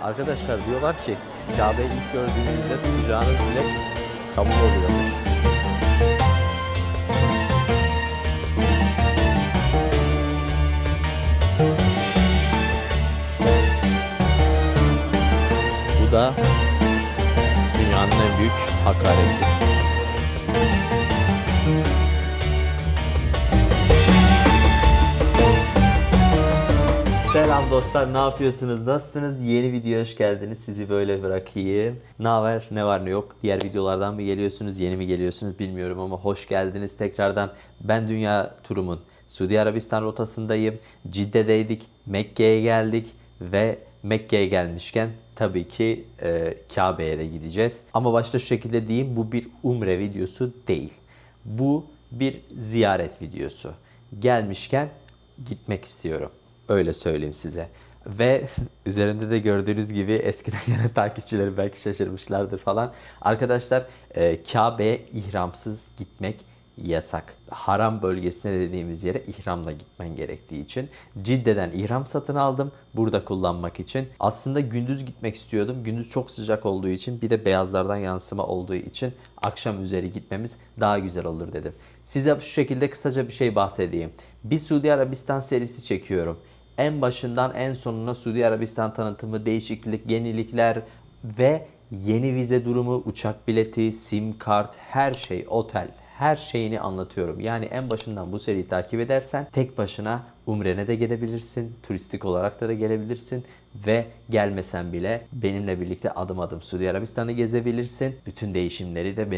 Arkadaşlar diyorlar ki Kabe'yi ilk gördüğünüzde tutacağınız dilek kabul oluyormuş. Bu da dünyanın en büyük hakareti. Selam dostlar, ne yapıyorsunuz? Nasılsınız? Yeni videoya hoş geldiniz. Sizi böyle bırakayım. Ne haber? Ne var ne yok? Diğer videolardan mı geliyorsunuz? Yeni mi geliyorsunuz bilmiyorum ama hoş geldiniz tekrardan. Ben dünya turumun Suudi Arabistan rotasındayım. Cidde'deydik. Mekke'ye geldik ve Mekke'ye gelmişken tabii ki Kabe'ye de gideceğiz. Ama başta şu şekilde diyeyim, bu bir umre videosu değil. Bu bir ziyaret videosu. Gelmişken gitmek istiyorum. Öyle söyleyeyim size. Ve üzerinde de gördüğünüz gibi eskiden gelen takipçilerim belki şaşırmışlardır falan. Arkadaşlar Kabe'ye ihramsız gitmek yasak. Haram bölgesine dediğimiz yere ihramla gitmen gerektiği için Cidde'den ihram satın aldım burada kullanmak için. Aslında gündüz gitmek istiyordum. Gündüz çok sıcak olduğu için, bir de beyazlardan yansıma olduğu için akşam üzeri gitmemiz daha güzel olur dedim. Size şu şekilde kısaca bir şey bahsedeyim. Bir Suudi Arabistan serisi çekiyorum. En başından en sonuna Suudi Arabistan tanıtımı, değişiklik, yenilikler ve yeni vize durumu, uçak bileti, sim kart, her şey, otel, her şeyini anlatıyorum. Yani en başından bu seriyi takip edersen tek başına Umre'ne de gelebilirsin, turistik olarak da gelebilirsin ve gelmesen bile benimle birlikte adım adım Suudi Arabistan'ı gezebilirsin. Bütün değişimleri de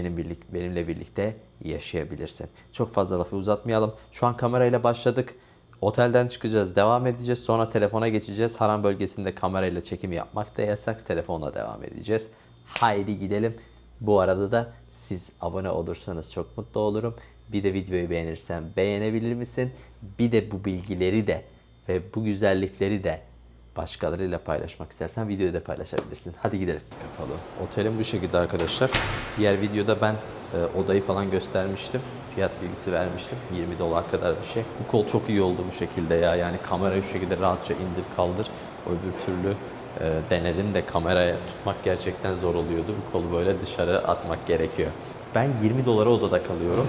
benimle birlikte yaşayabilirsin. Çok fazla lafı uzatmayalım. Şu an kamerayla başladık. Otelden çıkacağız, devam edeceğiz. Sonra telefona geçeceğiz. Haram bölgesinde kamerayla çekim yapmak da yasak. Telefonla devam edeceğiz. Haydi gidelim. Bu arada da siz abone olursanız çok mutlu olurum. Bir de videoyu beğenirsen beğenebilir misin? Bir de bu bilgileri de ve bu güzellikleri de başkalarıyla paylaşmak istersen videoyu da paylaşabilirsin. Hadi gidelim. Kapalı. Otelim bu şekilde arkadaşlar. Diğer videoda ben odayı falan göstermiştim. Fiyat bilgisi vermiştim. 20 dolar kadar bir şey. Bu kol çok iyi oldu bu şekilde ya. Yani kamerayı şu şekilde rahatça indir kaldır. Öbür türlü denedim de kameraya tutmak gerçekten zor oluyordu. Bu kolu böyle dışarı atmak gerekiyor. Ben 20 dolara odada kalıyorum.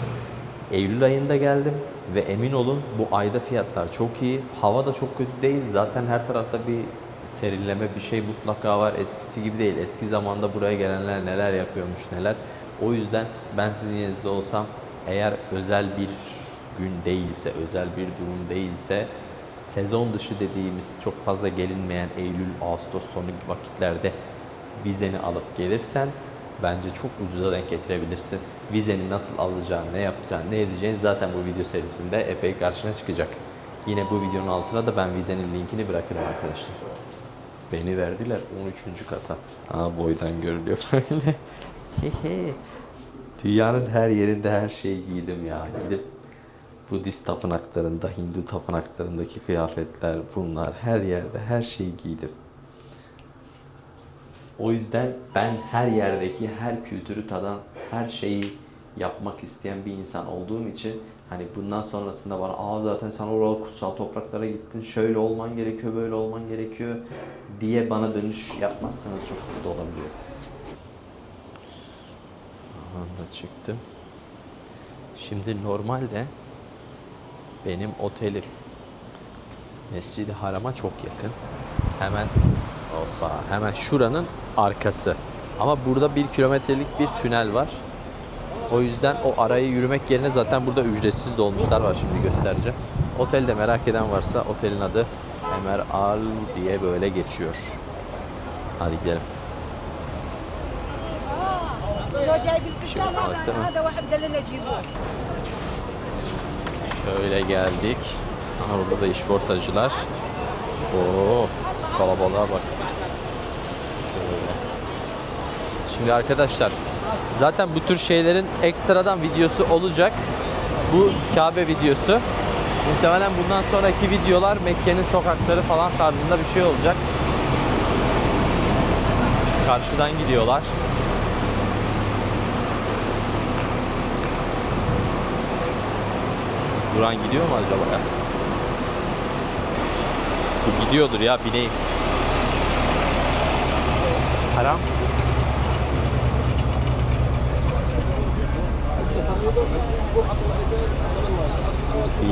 Eylül ayında geldim ve emin olun bu ayda fiyatlar çok iyi. Hava da çok kötü değil. Zaten her tarafta bir serinleme bir şey mutlaka var. Eskisi gibi değil. Eski zamanda buraya gelenler neler yapıyormuş neler. O yüzden ben sizin yerinizde olsam, eğer özel bir gün değilse, özel bir durum değilse, sezon dışı dediğimiz çok fazla gelinmeyen Eylül, Ağustos sonu gibi vakitlerde vizeni alıp gelirsen bence çok ucuza denk getirebilirsin. Vizeni nasıl alacağını, ne yapacağını, ne edeceğini zaten bu video serisinde epey karşına çıkacak. Yine bu videonun altına da ben vizenin linkini bırakırım arkadaşlar. Beni verdiler 13. kata. Boydan görülüyor böyle. Dünyanın her yerinde her şeyi giydim ya. Gidip Budist tapınaklarında, Hindu tapınaklarındaki kıyafetler, bunlar, her yerde her şeyi giydim. O yüzden ben her yerdeki her kültürü tadan, her şeyi yapmak isteyen bir insan olduğum için hani bundan sonrasında bana zaten sen orada kutsal topraklara gittin, şöyle olman gerekiyor, böyle olman gerekiyor diye bana dönüş yapmazsanız çok mutlu olabilirim. Da çıktım. Şimdi normalde benim otelim Mescid-i Haram'a çok yakın. Hemen şuranın arkası. Ama burada 1 kilometrelik bir tünel var. O yüzden o arayı yürümek yerine zaten burada ücretsiz dolmuşlar var, şimdi göstereceğim. Otelde merak eden varsa otelin adı Emer Al diye böyle geçiyor. Hadi gidelim. Şöyle geldik. Burada da işportacılar. Kalabalığa bak. Şöyle. Şimdi arkadaşlar zaten bu tür şeylerin ekstradan videosu olacak. Bu Kabe videosu. Muhtemelen bundan sonraki videolar Mekke'nin sokakları falan tarzında bir şey olacak. Şu karşıdan gidiyorlar. Duran gidiyor mu acaba ya? Bu gidiyordur ya, bineyim. Haram.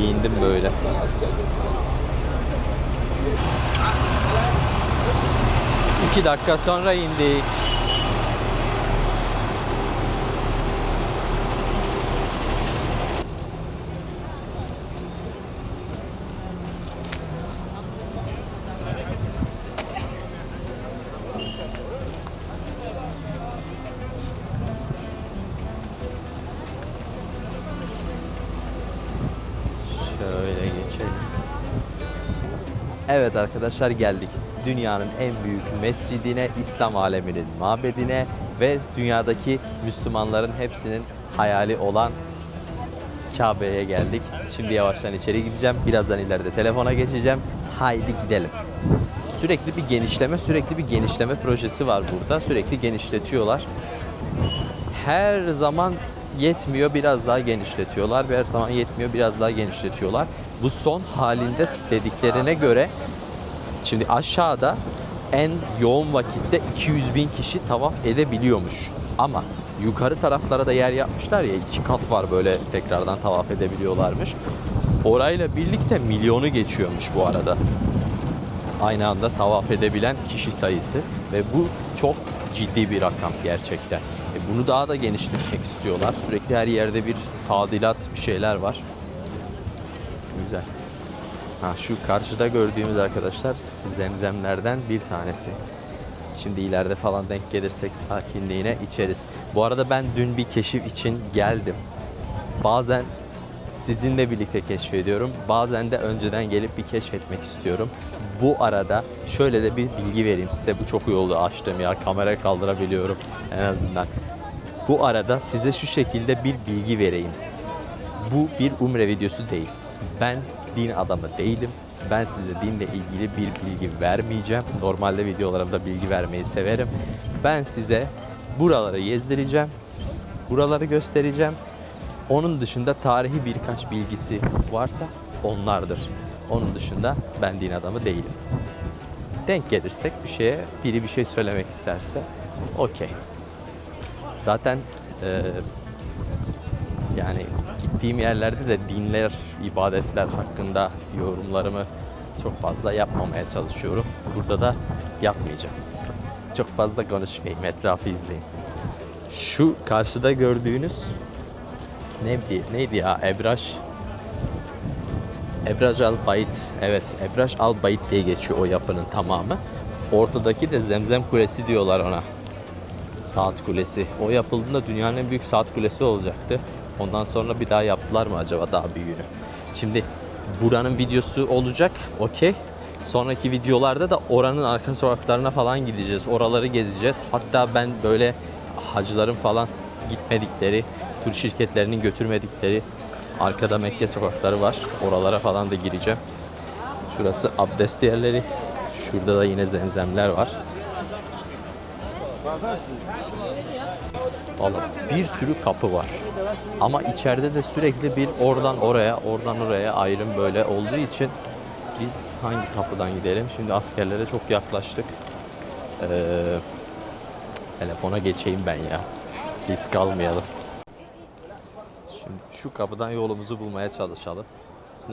İndim böyle. İki dakika sonra indik. Şöyle geçelim. Evet arkadaşlar, geldik. Dünyanın en büyük mescidine, İslam aleminin mabedine ve dünyadaki Müslümanların hepsinin hayali olan Kabe'ye geldik. Şimdi yavaştan içeri gideceğim. Birazdan ileride telefona geçeceğim. Haydi gidelim. Sürekli bir genişleme projesi var burada. Sürekli genişletiyorlar. Her zaman yetmiyor, biraz daha genişletiyorlar. Her zaman yetmiyor, biraz daha genişletiyorlar. Bu son halinde dediklerine göre şimdi aşağıda en yoğun vakitte 200.000 kişi tavaf edebiliyormuş. Ama yukarı taraflara da yer yapmışlar ya, 2 kat var, böyle tekrardan tavaf edebiliyorlarmış. Orayla birlikte milyonu geçiyormuş bu arada. Aynı anda tavaf edebilen kişi sayısı ve bu çok ciddi bir rakam gerçekten. Bunu daha da genişletmek istiyorlar. Sürekli her yerde bir tadilat, bir şeyler var. Güzel. Şu karşıda gördüğümüz arkadaşlar zemzemlerden bir tanesi. Şimdi ileride falan denk gelirsek sakinliğine içeriz. Bu arada ben dün bir keşif için geldim. Bazen sizinle birlikte keşfediyorum. Bazen de önceden gelip bir keşfetmek istiyorum. Bu arada şöyle de bir bilgi vereyim size. Bu çok iyi oldu, açtım ya. Kamerayı kaldırabiliyorum en azından. Bu arada size şu şekilde bir bilgi vereyim. Bu bir umre videosu değil. Ben din adamı değilim. Ben size dinle ilgili bir bilgi vermeyeceğim. Normalde videolarımda bilgi vermeyi severim. Ben size buraları gezdireceğim. Buraları göstereceğim. Onun dışında tarihi birkaç bilgisi varsa onlardır. Onun dışında ben din adamı değilim. Denk gelirsek biri bir şey söylemek isterse okey. Zaten yani gittiğim yerlerde de dinler, ibadetler hakkında yorumlarımı çok fazla yapmamaya çalışıyorum. Burada da yapmayacağım. Çok fazla konuşmayayım, etrafı izleyin. Şu karşıda gördüğünüz neydi ya? Ebraj Al Bait. Evet, Ebraj Al Bait diye geçiyor o yapının tamamı. Ortadaki de Zemzem Kulesi diyorlar ona. Saat Kulesi. O yapıldığında dünyanın en büyük saat kulesi olacaktı. Ondan sonra bir daha yaptılar mı acaba daha büyüğünü? Şimdi buranın videosu olacak. Okey. Sonraki videolarda da oranın arka sokaklarına falan gideceğiz. Oraları gezeceğiz. Hatta ben böyle hacıların falan gitmedikleri, tur şirketlerinin götürmedikleri arkada Mekke sokakları var. Oralara falan da gireceğim. Şurası abdest yerleri. Şurada da yine zemzemler var. Vallahi bir sürü kapı var. Ama içeride de sürekli bir oradan oraya ayrım böyle olduğu için biz hangi kapıdan gidelim? Şimdi askerlere çok yaklaştık. Telefona geçeyim ben ya. Risk almayalım. Şimdi şu kapıdan yolumuzu bulmaya çalışalım.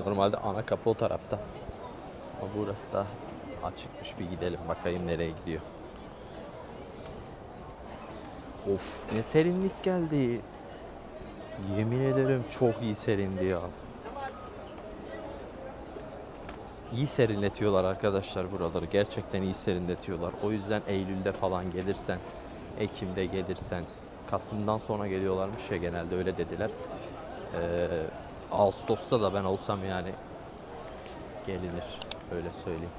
Normalde ana kapı o tarafta. Ama burası da açıkmış, bir gidelim bakayım nereye gidiyor. Of, ne serinlik geldi. Yemin ederim çok iyi serindi ya. İyi serinletiyorlar arkadaşlar buraları. Gerçekten iyi serinletiyorlar. O yüzden Eylül'de falan gelirsen, Ekim'de gelirsen, Kasım'dan sonra geliyorlarmış ya, genelde öyle dediler. Ağustos'ta da ben olsam yani gelinir, öyle söyleyeyim.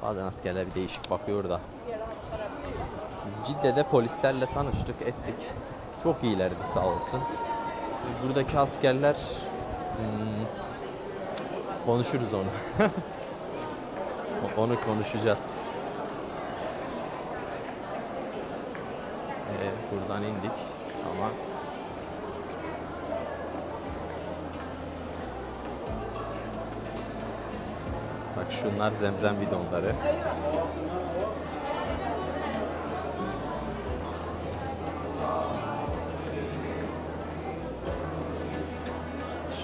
Bazen askerler bir değişik bakıyor da. Cidde'de polislerle tanıştık, ettik. Çok iyilerdi sağ olsun. Şimdi buradaki askerler konuşuruz onu. Onu konuşacağız. Buradan indik ama bak şunlar zemzem bidonları.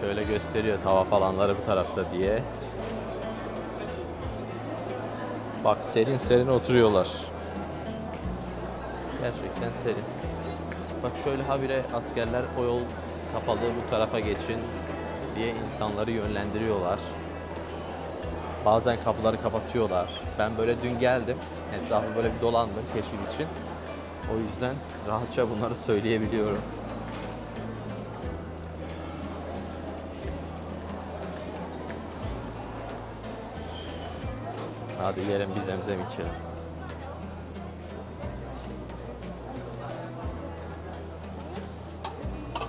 Şöyle gösteriyor tava falanları bu tarafta diye. Bak serin serin oturuyorlar. Gerçekten serin. Bak şöyle habire askerler o yol kapalı bu tarafa geçin diye insanları yönlendiriyorlar. Bazen kapıları kapatıyorlar. Ben böyle dün geldim. Etrafı böyle bir dolandım keşif için. O yüzden rahatça bunları söyleyebiliyorum. Hadi gelin bir zemzem içelim.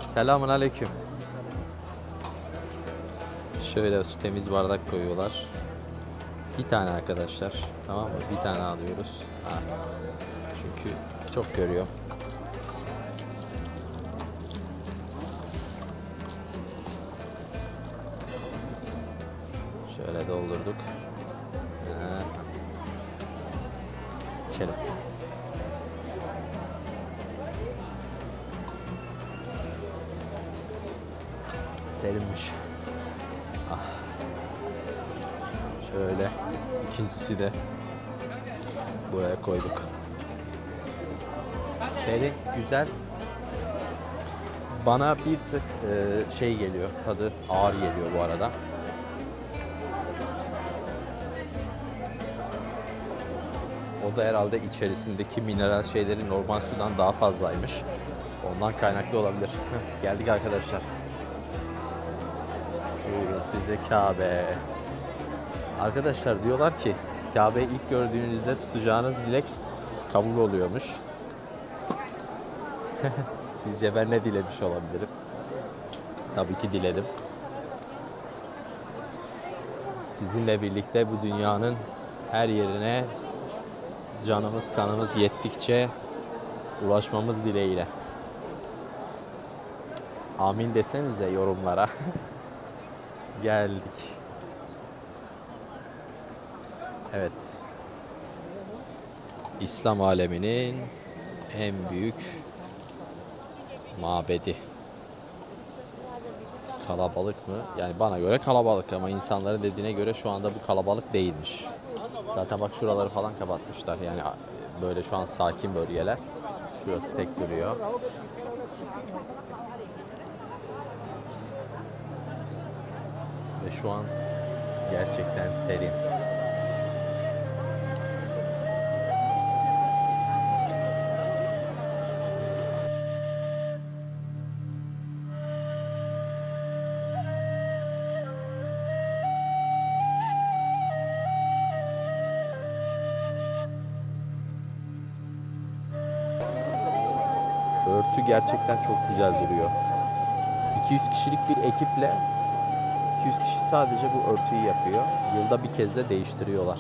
Selamun aleyküm. Şöyle temiz bardak koyuyorlar. Bir tane arkadaşlar. Tamam mı? Bir tane alıyoruz. Ha. Çünkü çok görüyorum. Şöyle doldurduk. Ha. İçelim. Serinmiş. Ah. Şöyle ikincisi de buraya koyduk. Serin, güzel. Bana bir tık şey geliyor, tadı ağır geliyor bu arada. O da herhalde içerisindeki mineral şeyleri normal sudan daha fazlaymış. Ondan kaynaklı olabilir. Geldik arkadaşlar. Buyurun size Kabe. Arkadaşlar diyorlar ki Kabe'yi ilk gördüğünüzde tutacağınız dilek kabul oluyormuş. Sizce ben ne dilemiş olabilirim? Tabii ki diledim. Sizinle birlikte bu dünyanın her yerine canımız kanımız yettikçe ulaşmamız dileğiyle. Amin desenize yorumlara. Geldik. Evet. İslam aleminin en büyük mabedi. Kalabalık mı? Yani bana göre kalabalık ama insanların dediğine göre şu anda bu kalabalık değilmiş. Zaten bak şuraları falan kapatmışlar. Yani böyle şu an sakin bölgeler. Şurası tek duruyor. Ve şu an gerçekten serin. Örtü gerçekten çok güzel duruyor. 200 kişilik bir ekiple 200 kişi sadece bu örtüyü yapıyor. Yılda bir kez de değiştiriyorlar.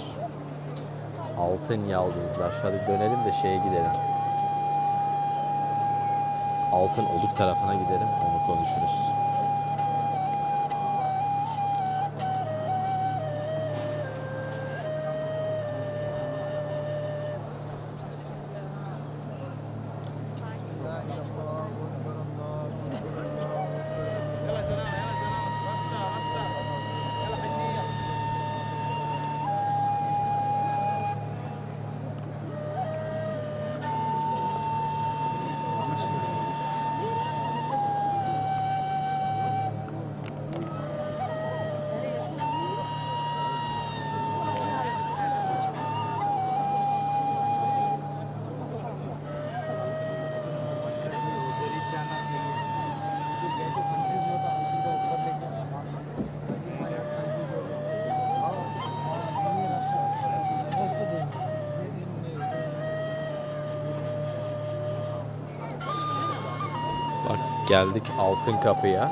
Altın yaldızlar. Hadi dönelim de şeye gidelim. Altın oluk tarafına gidelim. Onu konuşuruz. Bak geldik altın kapıya.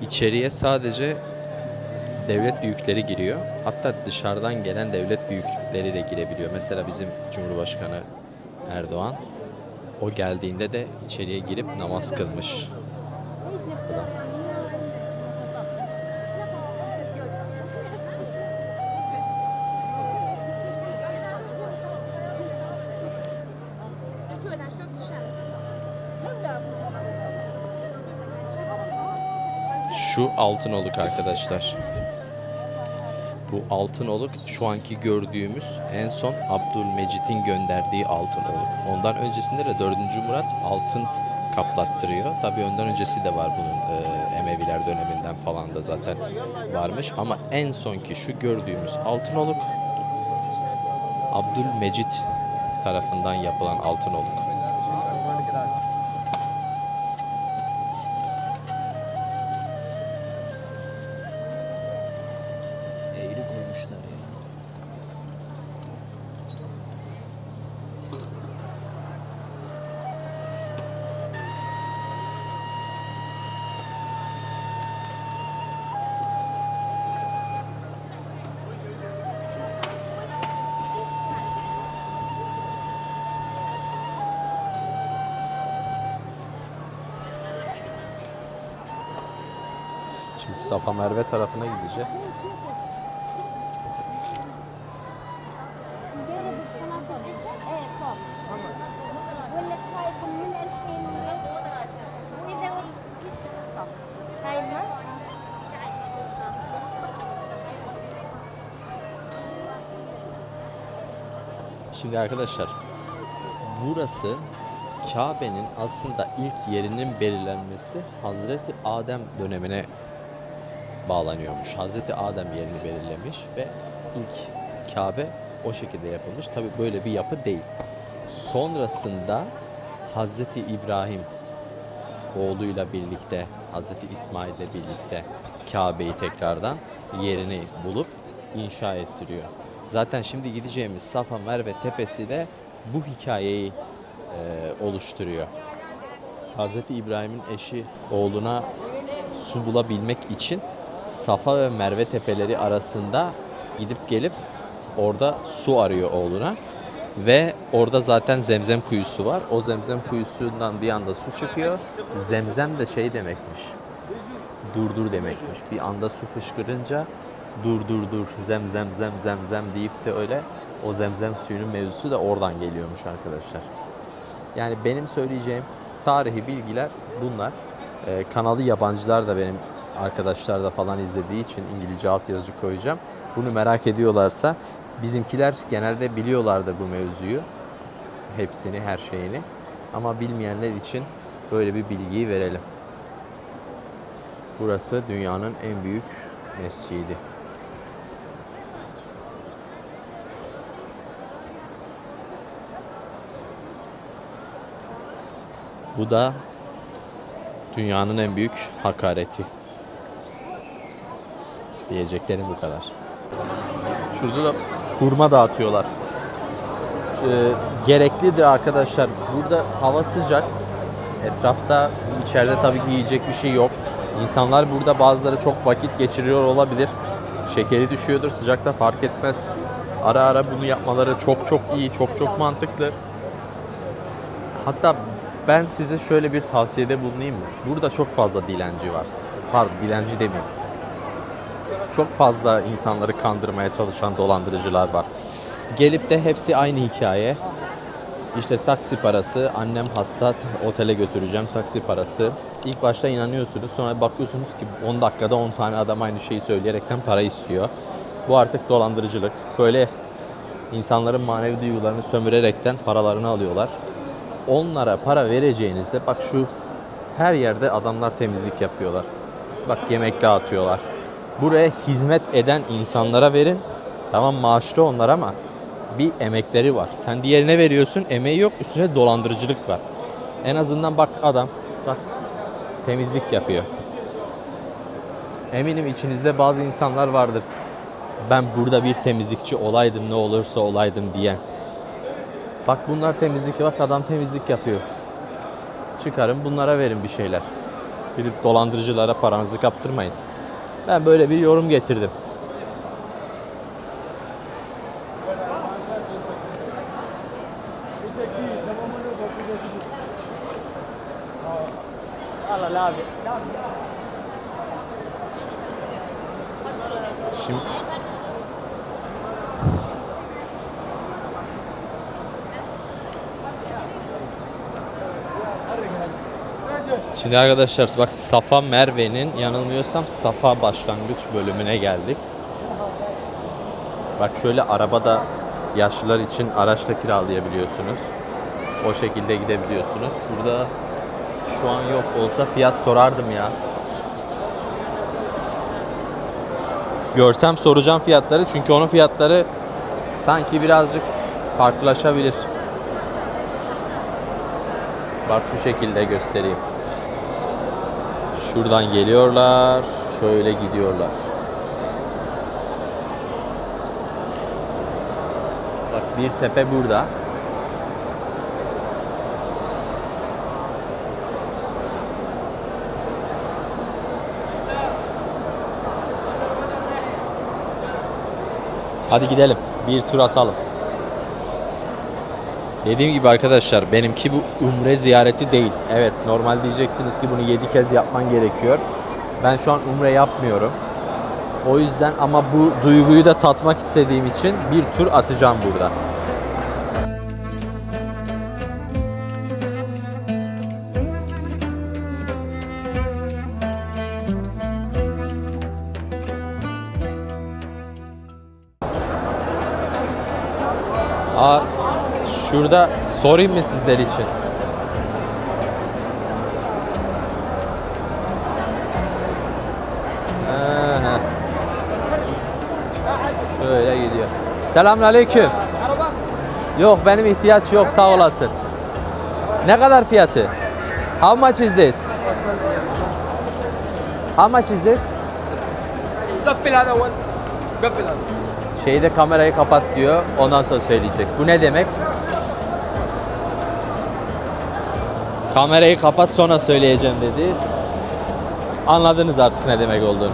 İçeriye sadece devlet büyükleri giriyor. Hatta dışarıdan gelen devlet büyükleri de girebiliyor. Mesela bizim Cumhurbaşkanı Erdoğan o geldiğinde de içeriye girip namaz kılmış. Şu Altınoluk arkadaşlar. Bu Altınoluk şu anki gördüğümüz en son Abdülmecit'in gönderdiği Altınoluk. Ondan öncesinde de 4. Murat altın kaplattırıyor. Tabii ondan öncesi de var bunun, Emeviler döneminden falan da zaten varmış. Ama en sonki şu gördüğümüz Altınoluk Abdülmecit tarafından yapılan Altınoluk. Eğri koymuşlar ya. Şimdi Safa Merve tarafına gideceğiz. Şimdi arkadaşlar, burası Kabe'nin aslında ilk yerinin belirlenmesi Hazreti Adem dönemine bağlanıyormuş. Hazreti Adem yerini belirlemiş ve ilk Kabe o şekilde yapılmış. Tabi böyle bir yapı değil. Sonrasında Hazreti İbrahim oğluyla birlikte, Hazreti İsmail ile birlikte Kabe'yi tekrardan yerini bulup inşa ettiriyor. Zaten şimdi gideceğimiz Safa Merve Tepesi de bu hikayeyi oluşturuyor. Hazreti İbrahim'in eşi oğluna su bulabilmek için Safa ve Merve tepeleri arasında gidip gelip orada su arıyor oğluna. Ve orada zaten Zemzem kuyusu var. O Zemzem kuyusundan bir anda su çıkıyor. Zemzem de şey demekmiş. Dur demekmiş. Bir anda su fışkırınca dur zemzem zem deyip de öyle o zemzem suyunun mevzusu da oradan geliyormuş arkadaşlar. Yani benim söyleyeceğim tarihi bilgiler bunlar. Kanalı yabancılar da benim arkadaşlar da falan izlediği için İngilizce altyazı koyacağım. Bunu merak ediyorlarsa bizimkiler genelde biliyorlardır bu mevzuyu. Hepsini, her şeyini. Ama bilmeyenler için böyle bir bilgiyi verelim. Burası dünyanın en büyük mescidi. Bu da dünyanın en büyük hakareti. Diyeceklerim bu kadar. Şurada da hurma dağıtıyorlar. Gereklidir arkadaşlar. Burada hava sıcak. Etrafta, içeride tabii ki yiyecek bir şey yok. İnsanlar burada bazıları çok vakit geçiriyor olabilir. Şekeri düşüyordur, sıcakta fark etmez. Ara ara bunu yapmaları çok iyi, çok mantıklı. Hatta ben size şöyle bir tavsiyede bulunayım mı? Burada çok fazla dilenci var. Pardon, dilenci demeyeyim. Çok fazla insanları kandırmaya çalışan dolandırıcılar var. Gelip de hepsi aynı hikaye. İşte taksi parası, annem hasta, otele götüreceğim, taksi parası. İlk başta inanıyorsunuz, sonra bakıyorsunuz ki 10 dakikada 10 tane adam aynı şeyi söyleyerekten para istiyor. Bu artık dolandırıcılık. Böyle insanların manevi duygularını sömürerekten paralarını alıyorlar. Onlara para vereceğinizde bak şu her yerde adamlar temizlik yapıyorlar. Bak yemek dağıtıyorlar. Buraya hizmet eden insanlara verin. Tamam, maaşlı onlar ama bir emekleri var. Sen diğerine veriyorsun, emeği yok, üstüne dolandırıcılık var. En azından bak adam, bak temizlik yapıyor. Eminim içinizde bazı insanlar vardır. Ben burada bir temizlikçi olaydım, ne olursa olaydım diyen. Bak bunlar temizlik, bak adam temizlik yapıyor. Çıkarın bunlara verin bir şeyler. Gidip dolandırıcılara paranızı kaptırmayın. Ben böyle bir yorum getirdim. Şimdi arkadaşlar bak Safa Merve'nin yanılmıyorsam Safa başlangıç bölümüne geldik. Bak şöyle arabada yaşlılar için araçta kiralayabiliyorsunuz. O şekilde gidebiliyorsunuz. Burada şu an yok, olsa fiyat sorardım ya. Görsem soracağım fiyatları çünkü onun fiyatları sanki birazcık farklılaşabilir. Bak şu şekilde göstereyim. Şuradan geliyorlar, şöyle gidiyorlar. Bak bir tepe burada. Hadi gidelim. Bir tur atalım. Dediğim gibi arkadaşlar benimki bu umre ziyareti değil. Evet, normal diyeceksiniz ki bunu 7 kez yapman gerekiyor. Ben şu an umre yapmıyorum. O yüzden ama bu duyguyu da tatmak istediğim için bir tur atacağım burada. Şurada sorayım mı sizler için? Şöyle gidiyor. Selamünaleyküm. Yok, benim ihtiyaç yok, sağ olasın. Ne kadar fiyatı? How much is this? How much is this? قفل هذا اول قفل هذا Şeyde kamerayı kapat diyor. Ondan sonra söyleyecek. Bu ne demek? Kamerayı kapat sonra söyleyeceğim dedi. Anladınız artık ne demek olduğunu.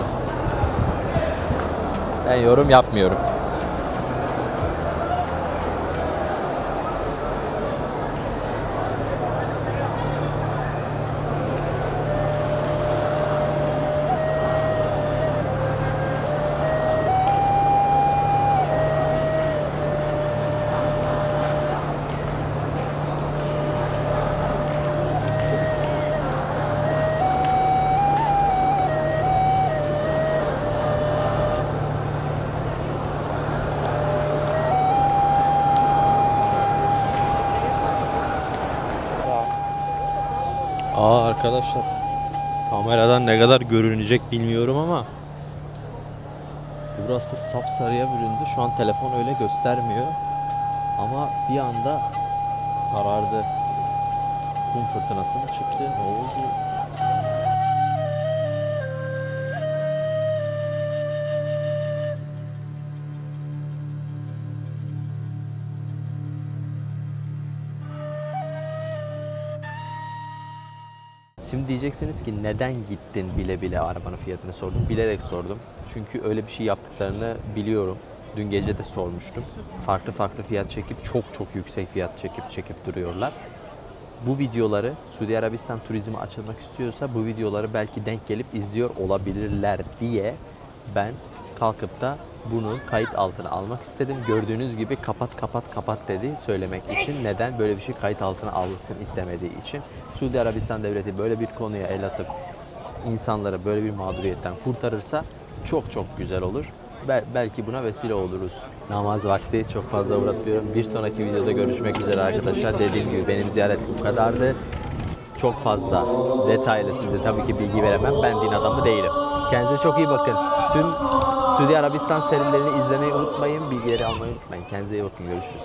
Ben yorum yapmıyorum. Arkadaşlar, kameradan ne kadar görünecek bilmiyorum ama burası sapsarıya büründü. Şu an telefon öyle göstermiyor ama bir anda sarardı. Kum fırtınası mı çıktı? Ne oldu? Şimdi diyeceksiniz ki neden gittin bile bile arabanın fiyatını sordum. Bilerek sordum. Çünkü öyle bir şey yaptıklarını biliyorum. Dün gece de sormuştum. Farklı farklı fiyat çekip çok yüksek fiyat çekip duruyorlar. Bu videoları Suudi Arabistan turizmi açılmak istiyorsa bu videoları belki denk gelip izliyor olabilirler diye ben kalkıp da bunu kayıt altına almak istedim. Gördüğünüz gibi kapat dedi söylemek için. Neden? Böyle bir şey kayıt altına alınsın istemediği için. Suudi Arabistan devleti böyle bir konuya el atıp insanları böyle bir mağduriyetten kurtarırsa çok güzel olur. Belki buna vesile oluruz. Namaz vakti, çok fazla uğratmıyorum. Bir sonraki videoda görüşmek üzere arkadaşlar. Dediğim gibi benim ziyaret bu kadardı. Çok fazla detaylı size tabii ki bilgi veremem. Ben din adamı değilim. Kendinize çok iyi bakın. Tüm Suudi Arabistan serilerini izlemeyi unutmayın. Bilgileri almayı unutmayın. Kendinize iyi bakın. Görüşürüz.